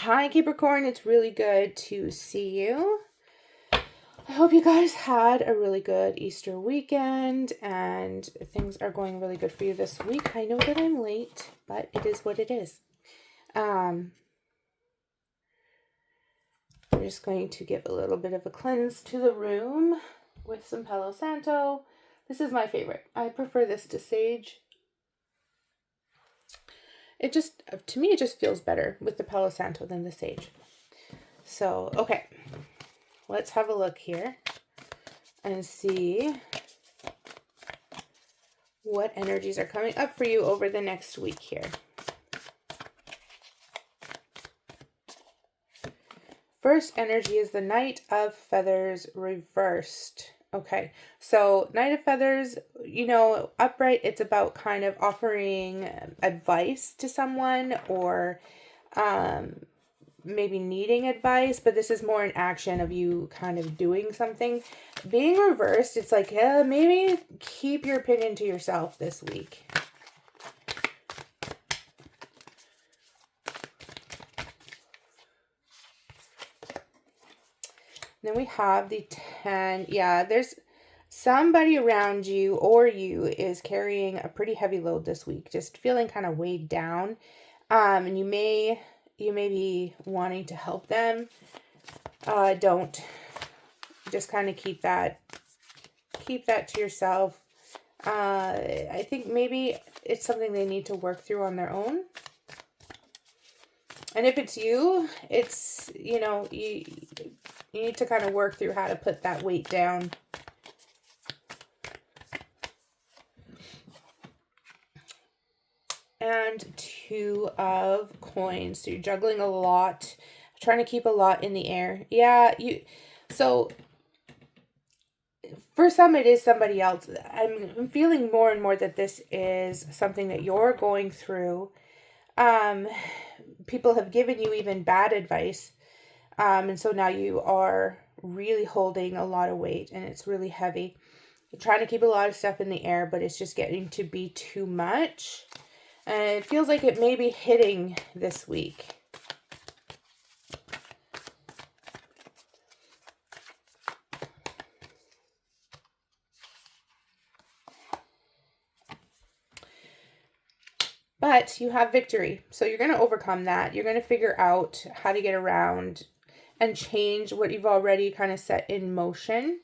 Hi, Capricorn. It's really good to see you. I hope you guys had a really good Easter weekend and things are going really good for you this week. I know that I'm late, but it is what it is. We're just going to give a little bit of a cleanse to the room with some Palo Santo. This is my favorite. I prefer this to sage. To me, it just feels better with the Palo Santo than the sage. So, okay, let's have a look here and see what energies are coming up for you over the next week here. First energy is the Knight of Feathers reversed. Okay, so Knight of Feathers, upright, it's about kind of offering advice to someone or maybe needing advice, but this is more an action of you kind of doing something. Being reversed, it's like, maybe keep your opinion to yourself this week. Then we have the 10. Yeah, there's somebody around you or you is carrying a pretty heavy load this week, just feeling kind of weighed down. And you may be wanting to help them. Don't. Just kind of keep that to yourself. I think maybe it's something they need to work through on their own. And if it's you, it's, you need to kind of work through how to put that weight down. And 2 of coins. So you're juggling a lot, trying to keep a lot in the air. Yeah, so for some it is somebody else. I'm feeling more and more that this is something that you're going through. People have given you even bad advice. And so now you are really holding a lot of weight and it's really heavy. You're trying to keep a lot of stuff in the air, but it's just getting to be too much. And it feels like it may be hitting this week. But you have victory. So you're going to overcome that. You're going to figure out how to get around and change what you've already kind of set in motion.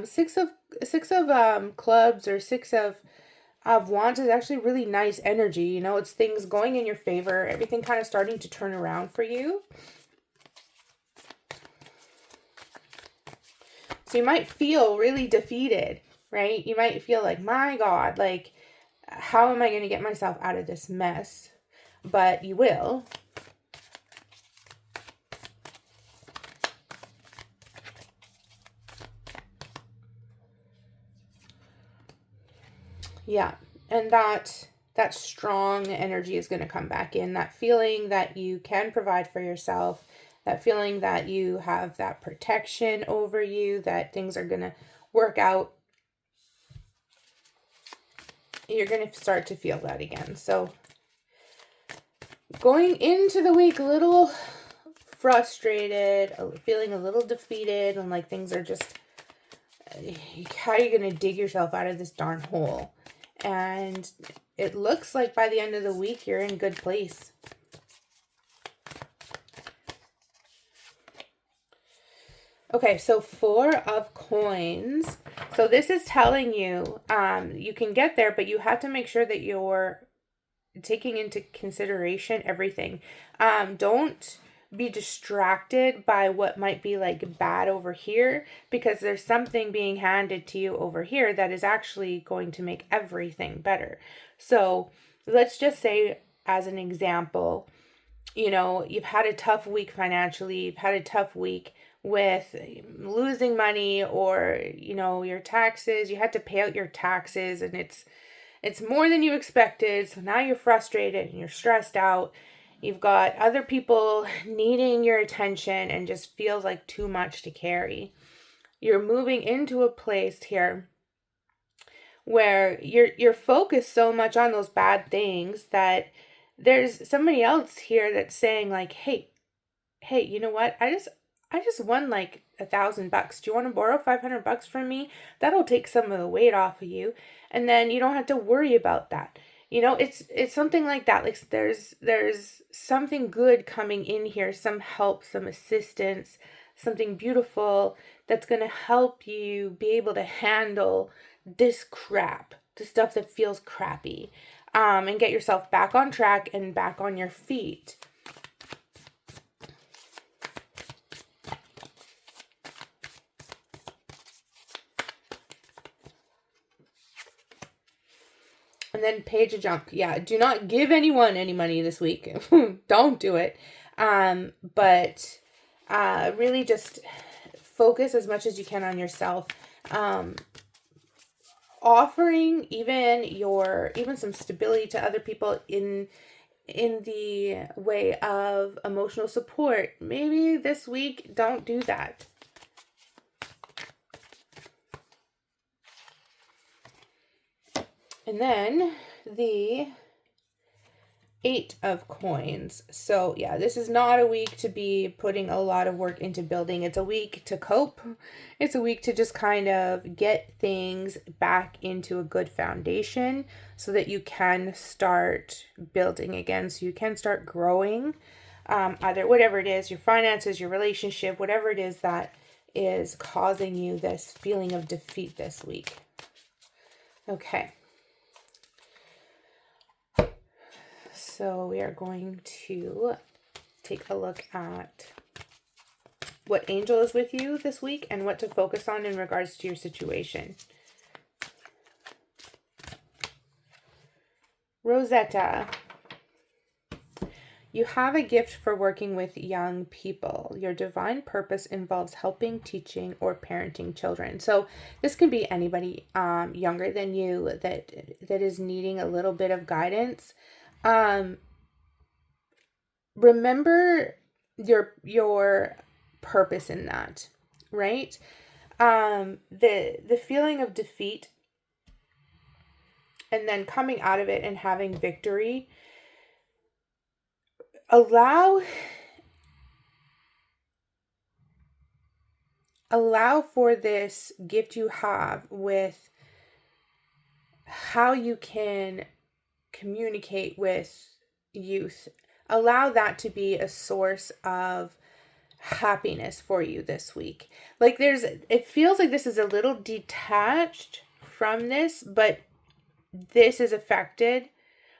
Six of clubs or six of wands is actually really nice energy. It's things going in your favor. Everything kind of starting to turn around for you. So you might feel really defeated, right? You might feel like, my God, like, how am I going to get myself out of this mess? But you will. Yeah, and that strong energy is going to come back in. That feeling that you can provide for yourself, that feeling that you have that protection over you, that things are going to work out. You're going to start to feel that again. So going into the week a little frustrated, feeling a little defeated, and like things are just, how are you going to dig yourself out of this darn hole? And it looks like by the end of the week, you're in a good place. Okay, so 4 of coins. So this is telling you, you can get there, but you have to make sure that you're taking into consideration everything. Don't be distracted by what might be like bad over here, because there's something being handed to you over here that is actually going to make everything better. So let's just say, as an example, you've had a tough week financially, you've had a tough week with losing money, or your taxes, you had to pay out your taxes and it's more than you expected. So now you're frustrated and you're stressed out. You've got other people needing your attention and just feels like too much to carry. You're moving into a place here where you're focused so much on those bad things that there's somebody else here that's saying like, hey, hey, you know what? I just won like $1,000. Do you want to borrow $500 from me? That'll take some of the weight off of you, and then you don't have to worry about that. It's something like that. Like there's something good coming in here, some help, some assistance, something beautiful that's gonna help you be able to handle this crap, the stuff that feels crappy, and get yourself back on track and back on your feet. And then page of junk. Yeah, do not give anyone any money this week. Don't do it. But really just focus as much as you can on yourself. Offering even some stability to other people in the way of emotional support. Maybe this week, don't do that. And then the 8 of coins. So yeah, this is not a week to be putting a lot of work into building. It's a week to cope. It's a week to just kind of get things back into a good foundation so that you can start building again, so you can start growing. Either whatever it is, your finances, your relationship, whatever it is that is causing you this feeling of defeat this week. Okay. So we are going to take a look at what angel is with you this week and what to focus on in regards to your situation. Rosetta, you have a gift for working with young people. Your divine purpose involves helping, teaching, or parenting children. So this can be anybody younger than you that is needing a little bit of guidance. Remember your purpose in that, right? The feeling of defeat and then coming out of it and having victory. Allow for this gift you have with how you can communicate with youth. Allow that to be a source of happiness for you this week. Like it feels like this is a little detached from this, but this is affected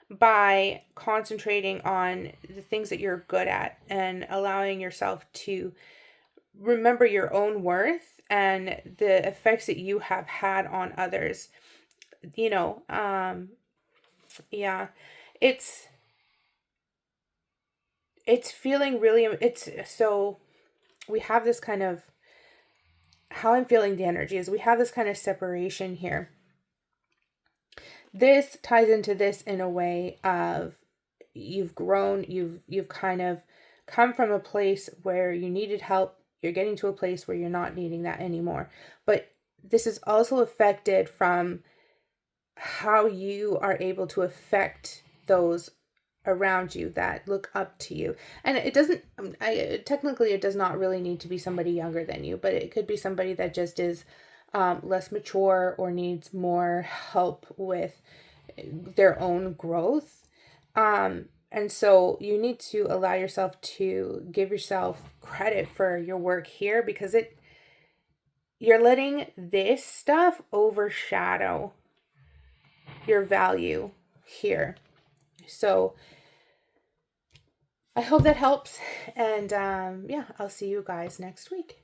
by concentrating on the things that you're good at and allowing yourself to remember your own worth and the effects that you have had on others. Yeah, it's feeling really, so we have this kind of, how I'm feeling the energy is we have this kind of separation here. This ties into this in a way of you've grown, you've kind of come from a place where you needed help. You're getting to a place where you're not needing that anymore. But this is also affected from how you are able to affect those around you that look up to you. And it doesn't, technically it does not really need to be somebody younger than you, but it could be somebody that just is less mature or needs more help with their own growth. And so you need to allow yourself to give yourself credit for your work here, because you're letting this stuff overshadow your value here. So I hope that helps. And yeah, I'll see you guys next week.